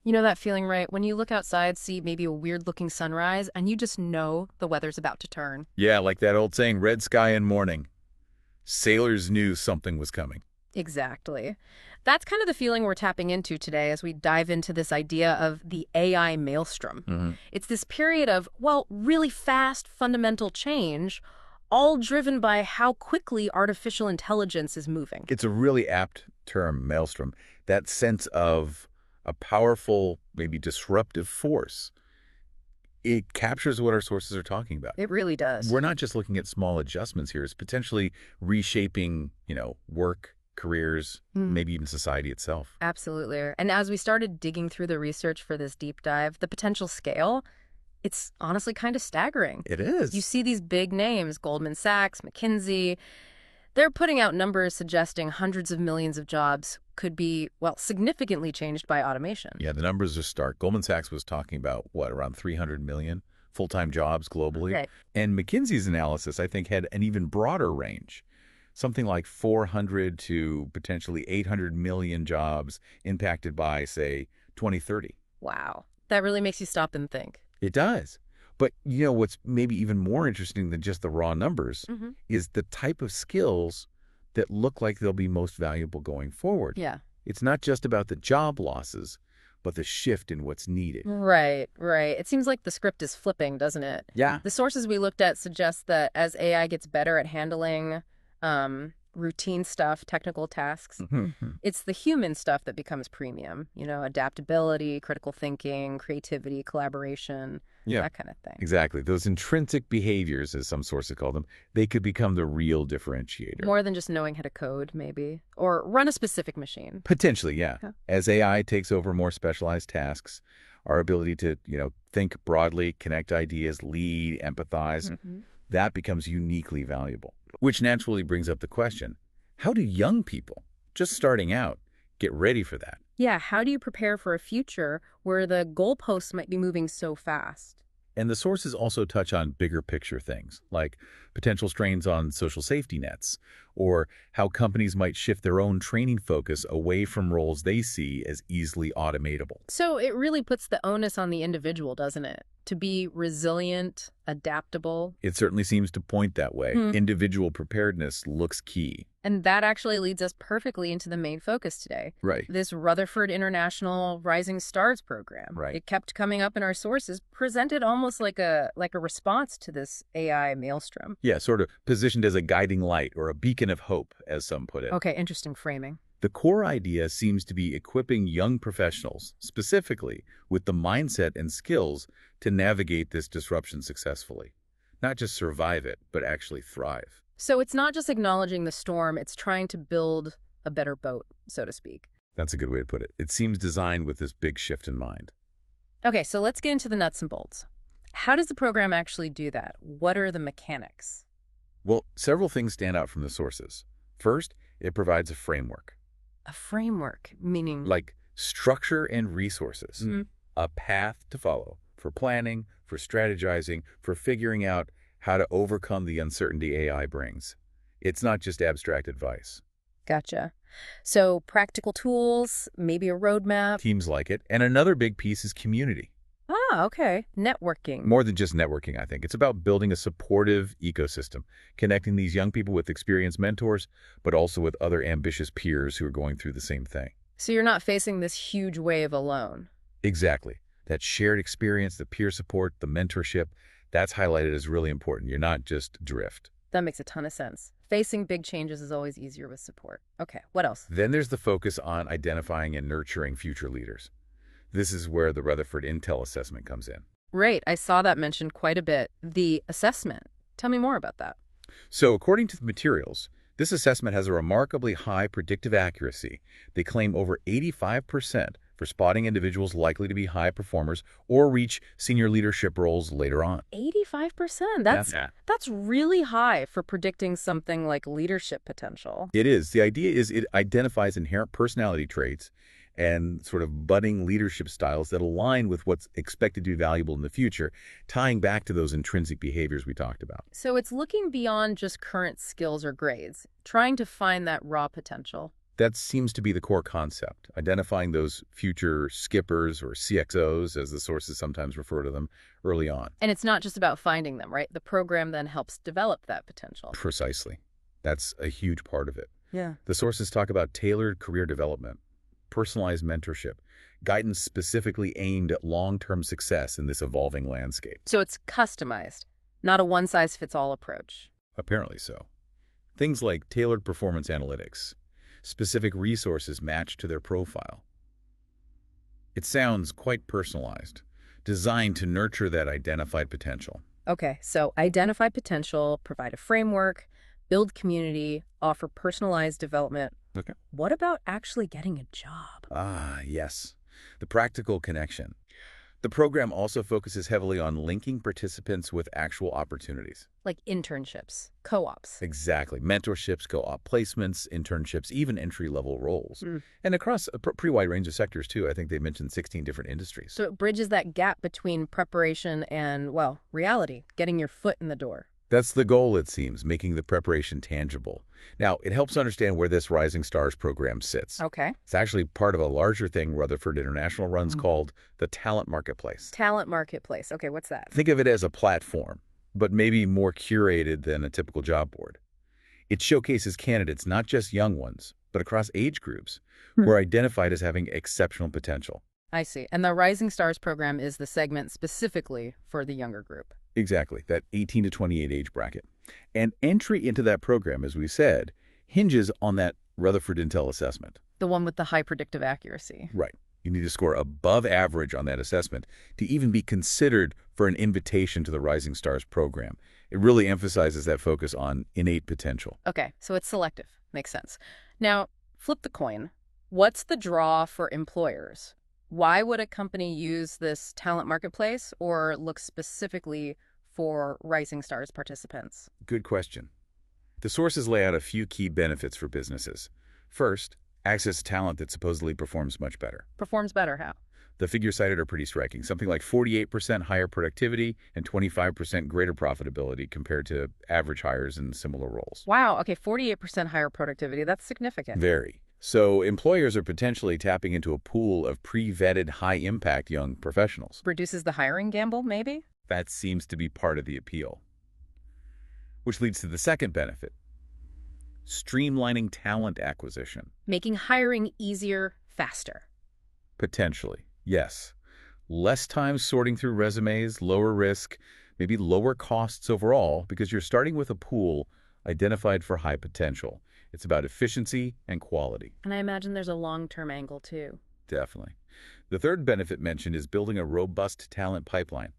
You know that feeling, right? When you look outside, see maybe a weird-looking sunrise, and you just know the weather's about to turn. Yeah, like that old saying, red sky in morning. Sailors knew something was coming. Exactly. That's kind of the feeling we're tapping into today as we dive into this idea of the AI maelstrom. hmm It's this period of, well, really fast fundamental change, all driven by how quickly artificial intelligence is moving. It's a really apt term, Maelstrom. That sense of a powerful, maybe disruptive force. It captures what our sources are talking about. It really does. We're not just looking at small adjustments here. It's potentially reshaping, work, careers, maybe even society itself. Absolutely. And as we started digging through the research for this deep dive, the potential scale, it's honestly kind of staggering. It is. You see these big names, Goldman Sachs, McKinsey, they're putting out numbers suggesting hundreds of millions of jobs could be, well, significantly changed by automation. Yeah, the numbers are stark. Goldman Sachs was talking about, around 300 million full-time jobs globally. Right. And McKinsey's analysis, I think, had an even broader range. Something like 400 to potentially 800 million jobs impacted by, say, 2030. Wow. That really makes you stop and think. It does. But, what's maybe even more interesting than just the raw numbers is the type of skills that look like they'll be most valuable going forward. Yeah. It's not just about the job losses, but the shift in what's needed. Right. It seems like the script is flipping, doesn't it? Yeah. The sources we looked at suggest that as AI gets better at handling routine stuff, technical tasks, it's the human stuff that becomes premium. Adaptability, critical thinking, creativity, collaboration, that kind of thing. Exactly. Those intrinsic behaviors, as some sources call them, they could become the real differentiator. More than just knowing how to code, maybe, or run a specific machine. Potentially, yeah. As AI takes over more specialized tasks, our ability to, think broadly, connect ideas, lead, empathize, that becomes uniquely valuable. Which naturally brings up the question, how do young people, just starting out, get ready for that? Yeah, how do you prepare for a future where the goalposts might be moving so fast? And the sources also touch on bigger picture things, like potential strains on social safety nets, or how companies might shift their own training focus away from roles they see as easily automatable. So it really puts the onus on the individual, doesn't it? To be resilient, adaptable. It certainly seems to point that way. Individual preparedness looks key. And that actually leads us perfectly into the main focus today. Right. This Rutherford International Rising Stars program. Right. It kept coming up in our sources, presented almost like a response to this AI maelstrom. Yeah, sort of positioned as a guiding light or a beacon of hope, as some put it. Okay, interesting framing. The core idea seems to be equipping young professionals, specifically, with the mindset and skills to navigate this disruption successfully. Not just survive it, but actually thrive. So it's not just acknowledging the storm, it's trying to build a better boat, so to speak. That's a good way to put it. It seems designed with this big shift in mind. Okay, so let's get into the nuts and bolts. How does the program actually do that? What are the mechanics? Well, several things stand out from the sources. First, it provides a framework. A framework, meaning? Like structure and resources. A path to follow for planning, for strategizing, for figuring out how to overcome the uncertainty AI brings. It's not just abstract advice. Gotcha. So practical tools, maybe a roadmap. Teams like it. And another big piece is community. Ah, okay. Networking. More than just networking, I think. It's about building a supportive ecosystem, connecting these young people with experienced mentors, but also with other ambitious peers who are going through the same thing. So you're not facing this huge wave alone. Exactly. That shared experience, the peer support, the mentorship, that's highlighted as really important. You're not just adrift. That makes a ton of sense. Facing big changes is always easier with support. Okay, what else? Then there's the focus on identifying and nurturing future leaders. This is where the Rutherford Intel assessment comes in. Right, I saw that mentioned quite a bit. The assessment. Tell me more about that. So according to the materials, this assessment has a remarkably high predictive accuracy. They claim over 85% for spotting individuals likely to be high performers or reach senior leadership roles later on. 85%? That's really high for predicting something like leadership potential. It is. The idea is it identifies inherent personality traits and sort of budding leadership styles that align with what's expected to be valuable in the future, tying back to those intrinsic behaviors we talked about. So it's looking beyond just current skills or grades, trying to find that raw potential. That seems to be the core concept, identifying those future skippers or CXOs, as the sources sometimes refer to them, early on. And it's not just about finding them, right? The program then helps develop that potential. Precisely. That's a huge part of it. Yeah. The sources talk about tailored career development, personalized mentorship, guidance specifically aimed at long-term success in this evolving landscape. So it's customized, not a one-size-fits-all approach. Apparently so. Things like tailored performance analytics, specific resources matched to their profile. It sounds quite personalized, designed to nurture that identified potential. Okay, so identify potential, provide a framework, build community, offer personalized development. Okay. What about actually getting a job? Ah, yes. The practical connection. The program also focuses heavily on linking participants with actual opportunities. Like internships, co-ops. Exactly. Mentorships, co-op placements, internships, even entry-level roles. And across a pretty wide range of sectors, too. I think they mentioned 16 different industries. So it bridges that gap between preparation and, well, reality, getting your foot in the door. That's the goal, it seems, making the preparation tangible. Now, it helps understand where this Rising Stars program sits. Okay. It's actually part of a larger thing Rutherford International runs called the Talent Marketplace. Talent marketplace. Okay, what's that? Think of it as a platform, but maybe more curated than a typical job board. It showcases candidates, not just young ones, but across age groups, who are identified as having exceptional potential. I see. And the Rising Stars program is the segment specifically for the younger group. Exactly, that 18 to 28 age bracket. And entry into that program, as we said, hinges on that Rutherford Intel assessment. The one with the high predictive accuracy. Right. You need to score above average on that assessment to even be considered for an invitation to the Rising Stars program. It really emphasizes that focus on innate potential. Okay, so it's selective. Makes sense. Now, flip the coin. What's the draw for employers? Why would a company use this talent marketplace or look specifically for Rising Stars participants? Good question. The sources lay out a few key benefits for businesses. First, access to talent that supposedly performs much better. Performs better, how? The figures cited are pretty striking, something like 48% higher productivity and 25% greater profitability compared to average hires in similar roles. Wow, okay, 48% higher productivity. That's significant. Very. So employers are potentially tapping into a pool of pre-vetted high-impact young professionals. Reduces the hiring gamble, maybe? That seems to be part of the appeal. Which leads to the second benefit, streamlining talent acquisition. Making hiring easier, faster. Potentially, yes. Less time sorting through resumes, lower risk, maybe lower costs overall, because you're starting with a pool identified for high potential. It's about efficiency and quality. And I imagine there's a long-term angle, too. Definitely. The third benefit mentioned is building a robust talent pipeline.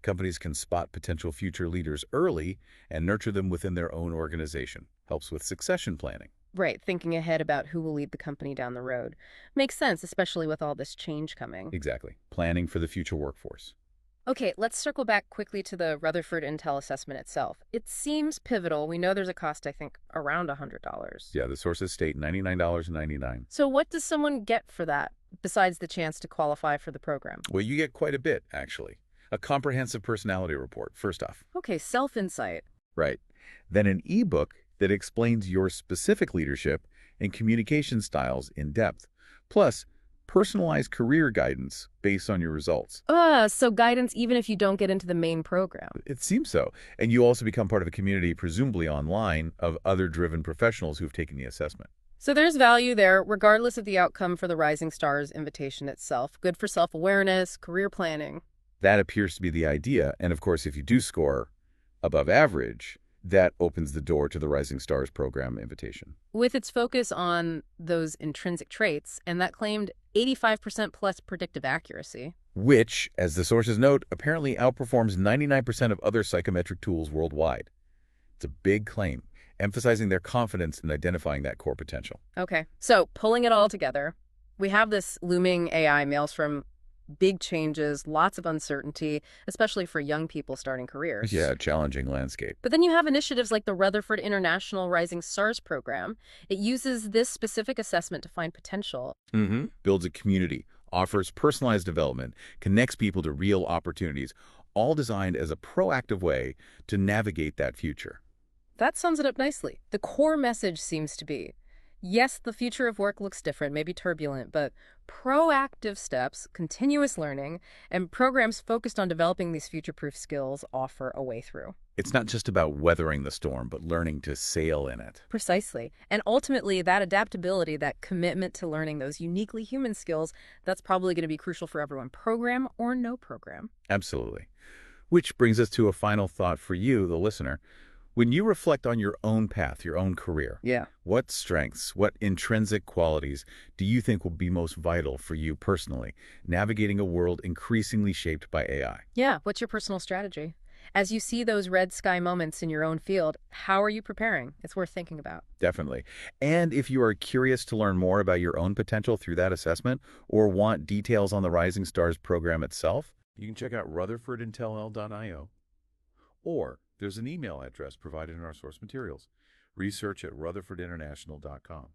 Companies can spot potential future leaders early and nurture them within their own organization. Helps with succession planning. Right, thinking ahead about who will lead the company down the road. Makes sense, especially with all this change coming. Exactly. Planning for the future workforce. Okay, let's circle back quickly to the Rutherford Intel assessment itself. It seems pivotal. We know there's a cost, I think, around $100. Yeah, the sources state $99.99. So what does someone get for that, besides the chance to qualify for the program? Well, you get quite a bit, actually. A comprehensive personality report, first off. Okay, self-insight. Right. Then an ebook that explains your specific leadership and communication styles in depth. Plus, personalized career guidance based on your results. So guidance even if you don't get into the main program. It seems so. And you also become part of a community, presumably online, of other driven professionals who've taken the assessment. So there's value there, regardless of the outcome for the Rising Stars invitation itself. Good for self-awareness, career planning. That appears to be the idea. And of course, if you do score above average, that opens the door to the Rising Stars program invitation. With its focus on those intrinsic traits and that claimed 85% plus predictive accuracy. Which, as the sources note, apparently outperforms 99% of other psychometric tools worldwide. It's a big claim, emphasizing their confidence in identifying that core potential. Okay, so pulling it all together, we have this looming AI Maelstrom, big changes, lots of uncertainty, especially for young people starting careers. Yeah, challenging landscape. But then you have initiatives like the Rutherford International Rising Stars program. It uses this specific assessment to find potential. Builds a community, offers personalized development, connects people to real opportunities, all designed as a proactive way to navigate that future. That sums it up nicely. The core message seems to be, Yes, the future of work looks different, maybe turbulent, but proactive steps, continuous learning, and programs focused on developing these future-proof skills offer a way through. It's not just about weathering the storm, but learning to sail in it. Precisely. And ultimately, that adaptability, that commitment to learning those uniquely human skills, that's probably going to be crucial for everyone, program or no program. Absolutely. Which brings us to a final thought for you, the listener. When you reflect on your own path, your own career, Yeah. what strengths, what intrinsic qualities do you think will be most vital for you personally, navigating a world increasingly shaped by AI? Yeah. What's your personal strategy? As you see those red sky moments in your own field, how are you preparing? It's worth thinking about. Definitely. And if you are curious to learn more about your own potential through that assessment or want details on the Rising Stars program itself, you can check out rutherfordintel.io. Or there's an email address provided in our source materials, research@rutherfordinternational.com.